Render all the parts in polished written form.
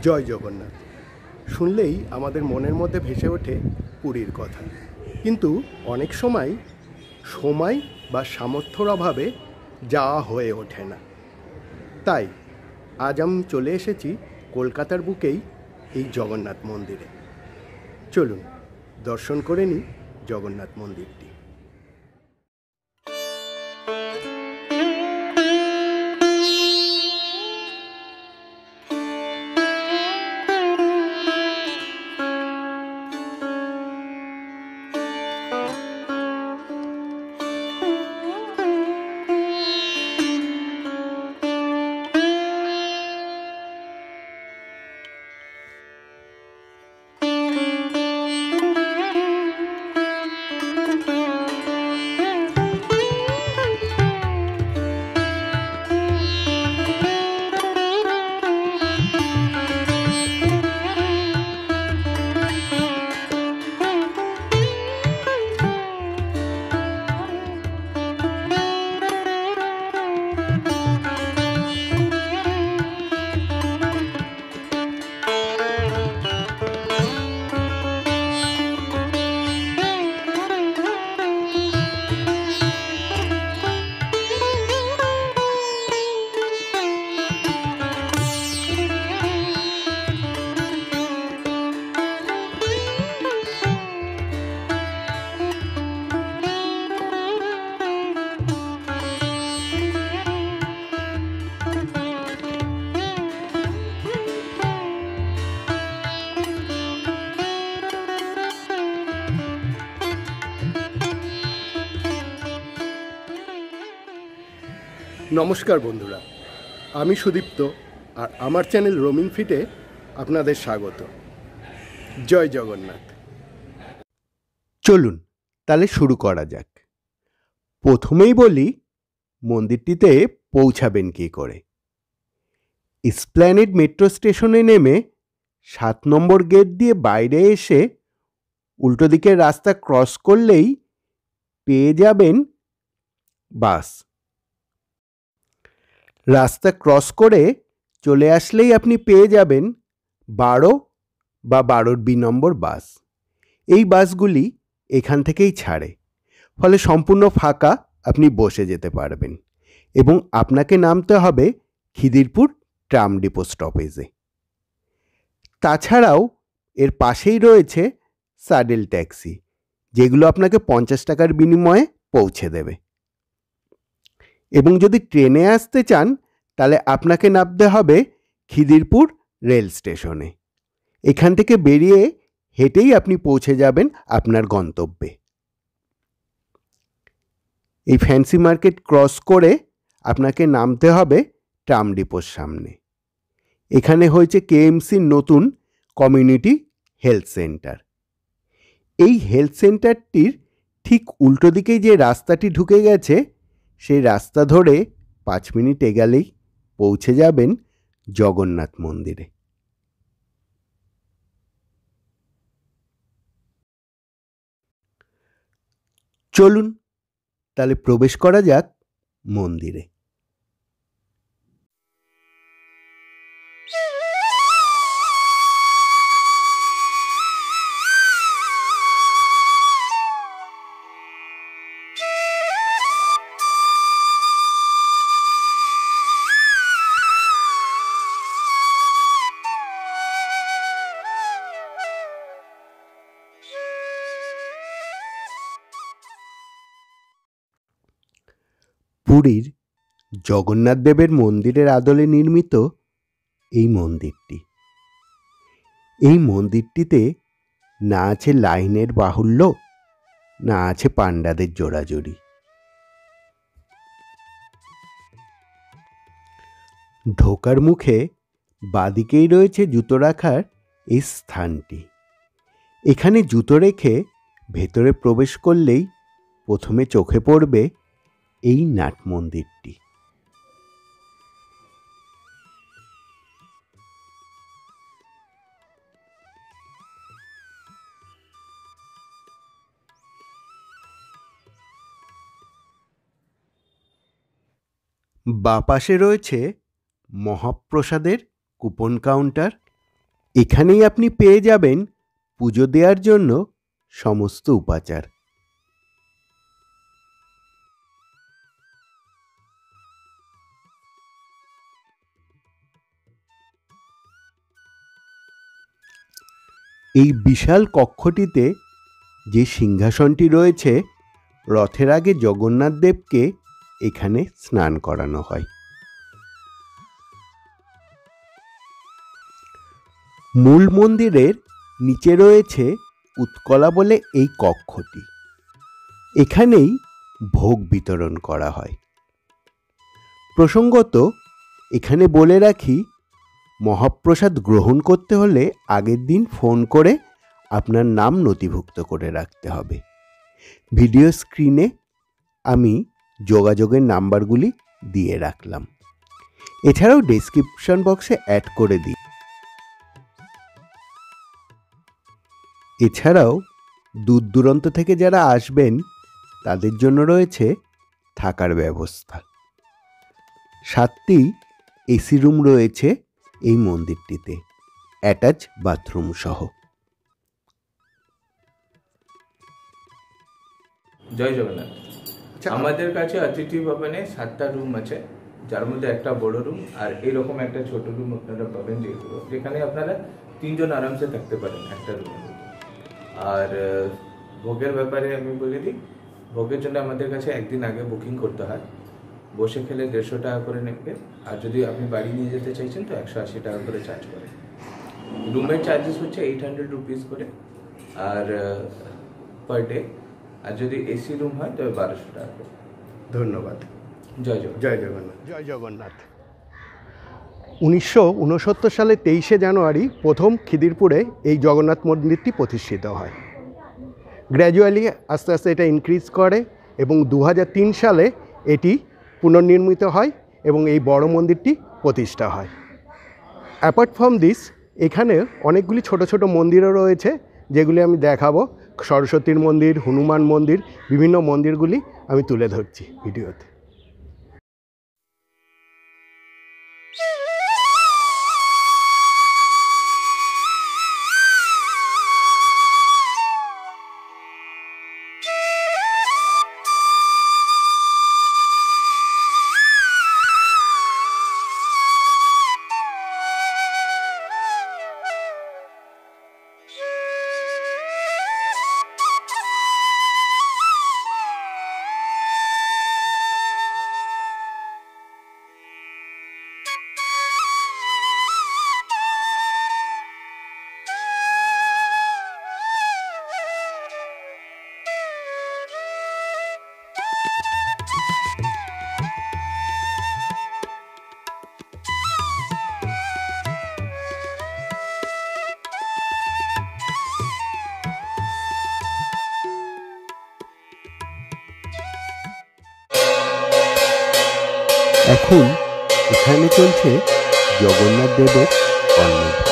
জয় জগন্নাথ শুনলেই আমাদের মনের মধ্যে ভেসে ওঠে পুরীর কথা, কিন্তু অনেক সময় বা সামর্থ্যর অভাবে যাওয়া হয়ে ওঠে না। তাই আজ আমি চলে এসেছি কলকাতার বুকেই এই জগন্নাথ মন্দিরে। চলুন দর্শন করে নিই জগন্নাথ মন্দিরটি। নমস্কার বন্ধুরা, আমি সুদীপ্ত আর আমার চ্যানেল রোমিং ফিটে আপনাদের স্বাগত। জয় জগন্নাথ। চলুন তাহলে শুরু করা যাক। প্রথমেই বলি মন্দিরটিতে পৌঁছাবেন কী করে। এসপ্ল্যানেড মেট্রো স্টেশনে নেমে 7 নম্বর গেট দিয়ে বাইরে এসে উল্টো দিকের রাস্তা ক্রস করলেই পেয়ে যাবেন বাস। রাস্তা ক্রস করে চলে আসলেই আপনি পেয়ে যাবেন 12 বা 12B নম্বর বাস। এই বাসগুলি এখান থেকেই ছাড়ে, ফলে সম্পূর্ণ ফাঁকা আপনি বসে যেতে পারবেন এবং আপনাকে নামতে হবে খিদিরপুর ট্রাম ডিপো স্টপেজে। তাছাড়াও এর পাশেই রয়েছে স্যাডেল ট্যাক্সি, যেগুলো আপনাকে 50 টাকার বিনিময়ে পৌঁছে দেবে। এবং যদি ট্রেনে আসতে চান তাহলে আপনাকে নামতে হবে খিদিরপুর রেল স্টেশনে। এখান থেকে বেরিয়ে হেঁটেই আপনি পৌঁছে যাবেন আপনার গন্তব্যে। এই ফ্যান্সি মার্কেট ক্রস করে আপনাকে নামতে হবে ট্রাম ডিপোর সামনে। এখানে হয়েছে কেএমসির নতুন কমিউনিটি হেলথ সেন্টার। এই হেলথ সেন্টারটির ঠিক উল্টো দিকেই যে রাস্তাটি ঢুকে গেছে, সেই রাস্তা ধরে 5 মিনিট এগোলেই পৌঁছে যাবেন জগন্নাথ মন্দিরে। চলুন তাহলে প্রবেশ করা যাক মন্দিরে। পুরীর জগন্নাথ দেবের মন্দিরের আদলে নির্মিত এই মন্দিরটি। এই মন্দিরটিতে না আছে লাইনের বাহুল্য, না আছে পাণ্ডাদের জোড়াজুড়ি। ঢোকার মুখে বাদিকেই রয়েছে জুতো রাখার এই স্থানটি। এখানে জুতো রেখে ভেতরে প্রবেশ করলেই প্রথমে চোখে পড়বে এই নাট মন্দিরটি। বাঁ পাশে রয়েছে মহাপ্রসাদের কুপন কাউন্টার এখানেই আপনি পেয়ে যাবেন পুজো দেওয়ার জন্য সমস্ত উপাচার। এই বিশাল কক্ষটিতে যে সিংহাসনটি রয়েছে, রথের আগে জগন্নাথ দেবকে এখানে স্নান করানো হয়। মূল মন্দিরের নিচে রয়েছে উৎকলা বলে এই কক্ষটি। এখানেই ভোগ বিতরণ করা হয়। প্রসঙ্গত এখানে বলে রাখি, মহাপ্রসাদ গ্রহণ করতে হলে আগের দিন ফোন করে আপনার নাম নথিভুক্ত করে রাখতে হবে। ভিডিও স্ক্রিনে আমি যোগাযোগের নাম্বারগুলি দিয়ে রাখলাম, এছাড়াও ডেসক্রিপশন বক্সে অ্যাড করে দিই। এছাড়াও দূর দূরান্ত থেকে যারা আসবেন তাদের জন্য রয়েছে থাকার ব্যবস্থা। 7টি এসি রুম রয়েছে এই মন্দিরটিতে, অ্যাটাচ বাথরুম সহ। জয় জগন্নাথ। আমাদের কাছে অতিথি ভবনে 7টা রুম আছে, যার মধ্যে একটা বড় রুম আর এরকম একটা ছোট রুম আপনারা পাবেন, যেখানে আপনারা 3 জন আরামসে থাকতে পারেন একটা রুমে। আর ভোগের ব্যাপারে আমি বলে দিই, ভোগের জন্য আমাদের কাছে একদিন আগে বুকিং করতে হয়। বসে খেলে 150 টাকা করে নেবে, আর যদি আপনি বাড়ি নিয়ে যেতে চাইছেন তো 180 টাকা করে চার্জ করে। রুমের চার্জেস হচ্ছে 800 রুপিস করে আর পার ডে, আর যদি এসি রুম হয় তবে 1200 টাকা করে। ধন্যবাদ। জয় জগন্নাথ। জয় জগন্নাথ। জয় জগন্নাথ। 1969 সালে 23শে জানুয়ারি প্রথম খিদিরপুরে এই জগন্নাথ মন্দিরটি প্রতিষ্ঠিত হয়। গ্র্যাজুয়ালি আস্তে আস্তে এটা ইনক্রিজ করে এবং 2003 সালে এটি পুনর্নির্মিত হয় এবং এই বড় মন্দিরটি প্রতিষ্ঠা হয়। অ্যাপার্ট ফ্রম দিস, এখানে অনেকগুলি ছোট ছোট মন্দিরও রয়েছে, যেগুলি আমি দেখাবো। সরস্বতীর মন্দির, হনুমান মন্দির, বিভিন্ন মন্দিরগুলি আমি তুলে ধরছি ভিডিওতে। এখন এখানে চলছে জগন্নাথ দেবের অন্নভোগ।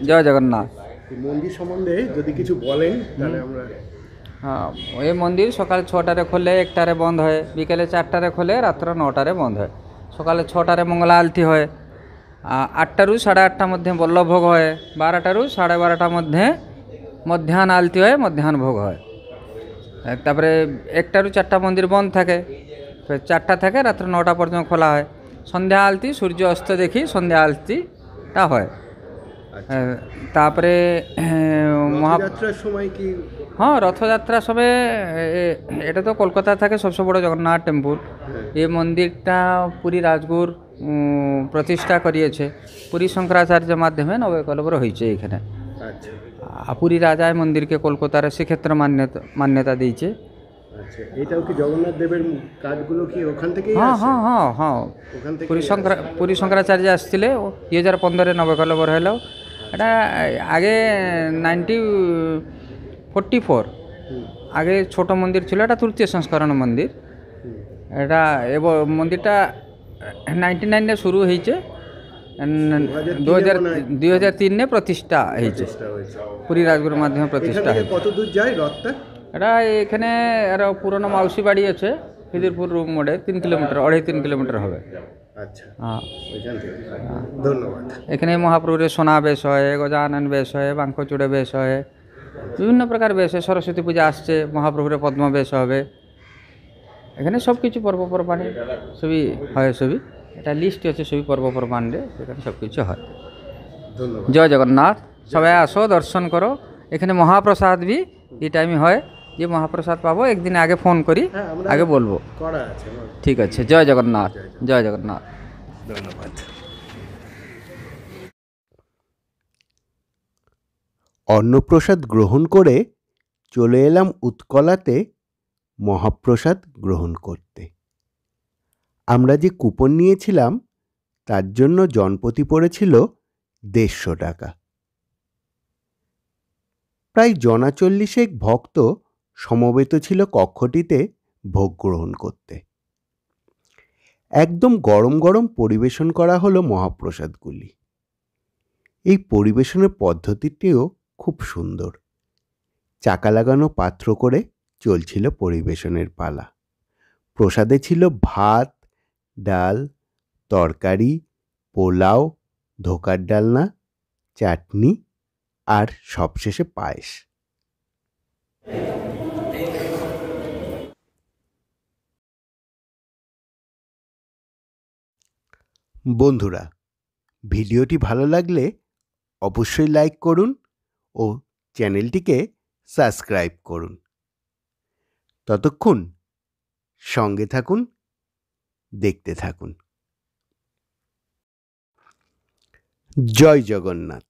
জয় জগন্নাথ। মন্দির সম্বন্ধে যদি কিছু বলেন তাহলে আমরা। হ্যাঁ, এই মন্দির সকাল 6টারে খোলে, 1টারে বন্ধ হয়, বিকেলে 4টারে খোলে, রাত্র 9টারে বন্ধ হয়। সকালে 6টারে মঙ্গলা আলতি হয়, 8টাରୁ 8:30 মধ্যে বল্লভভোগ হয়, 12টাରୁ 12:30 মধ্যে মধ্যাহ্ন আলতি হয়, মধ্যাহ্ন ভোগ হয়। তারপরে 1টাରୁ 4টা মন্দির বন্ধ থাকে, 4টা থেকে রাত্র 9টা পর্যন্ত খোলা হয়। সন্ধ্যা আলতি, সূর্য অস্ত দেখি সন্ধ্যা আলতিটা হয়। তারপরে মহাযাত্রার সময় কি? হ্যাঁ, রথযাত্রার সময় এটা তো কলকাতা থাকে সবচেয়ে বড় জগন্নাথ টেম্পল। এই মন্দিরটা পুরী রাজগুর প্রতিষ্ঠা করিয়েছে, পুরী শঙ্করাচার্যের মাধ্যমে নবকলেবর হয়েছে এখানে। পুরী রাজায় মন্দিরকে কলকাতার শ্রীক্ষেত্র মান্যতা দিয়েছে। আচ্ছা, এটাও কি জগন্নাথ দেবের কাজগুলো কি ওখান থেকেই? হ্যাঁ হ্যাঁ হ্যাঁ হ্যাঁ, পুরী শঙ্করাচার্য আসছিলে, 2015-এ নবকলেবর হলো। এটা আগে 1944 আগে ছোট মন্দির ছিল, এটা তৃতীয় সংস্করণ মন্দির। এটা মন্দিরটা 99 শুরু হয়েছে, 2003 প্রতিষ্ঠা হয়েছে, পুরী রাজগুরুর মাধ্যমে প্রতিষ্ঠা হয়েছে। কত দূর যায় রথটা? এটা এখানে আরো পুরনো মাউসি বাড়ি আছে খিদিরপুর রুম মোড়ে, 3 কিলোমিটার, 2.5-3 কিলোমিটার হবে। আচ্ছা, হ্যাঁ, ধন্যবাদ। এখানে মহাপ্রভুর সোনা বেশ হয়, গজানন বেশ হয়, বাঙ্কচূড়ে বেশ হয়, বিভিন্ন প্রকার বেশ হয়। সরস্বতী পূজা আসছে, মহাপ্রভুর পদ্ম বেশ হবে। এখানে সব কিছু পর্বপর্বাণী সবই হয়, সবই এটা লিস্ট আছে, সবই পর্বপর্বাণী এখানে সব কিছু হয়। ধন্যবাদ। জয় জগন্নাথ। সবাই আসো, দর্শন করো। এখানে মহাপ্রসাদ বি এই টাইমে হয়, যে মহাপ্রসাদ পাবো একদিন আগে ফোন করি, আগে বলবো। করা আছে। ঠিক আছে, জয় জগন্নাথ, জয় জগন্নাথ। ধন্যবাদ। অন্নপ্রসাদ গ্রহণ করে চলে এলাম উৎকলাতে মহাপ্রসাদ গ্রহণ করতে। আমরা যে কুপন নিয়েছিলাম তার জন্য জনপ্রতি পড়েছিল 150 টাকা। প্রায় 40 ভক্ত সমবেত ছিল কক্ষটিতে ভোগ গ্রহণ করতে। একদম গরম গরম পরিবেশন করা হলো মহাপ্রসাদগুলি। এই পরিবেশনের পদ্ধতিটিও খুব সুন্দর। চাকা লাগানো পাত্র করে চলছিল পরিবেশনের পালা। প্রসাদে ছিল ভাত, ডাল, তরকারি, পোলাও, ধোকার ডালনা, চাটনি আর সবশেষে পায়েস। বন্ধুরা, ভিডিওটি ভালো লাগলে অবশ্যই লাইক করুন ও চ্যানেলটিকে সাবস্ক্রাইব করুন। ততক্ষণ সঙ্গে থাকুন, দেখতে থাকুন। জয় জগন্নাথ।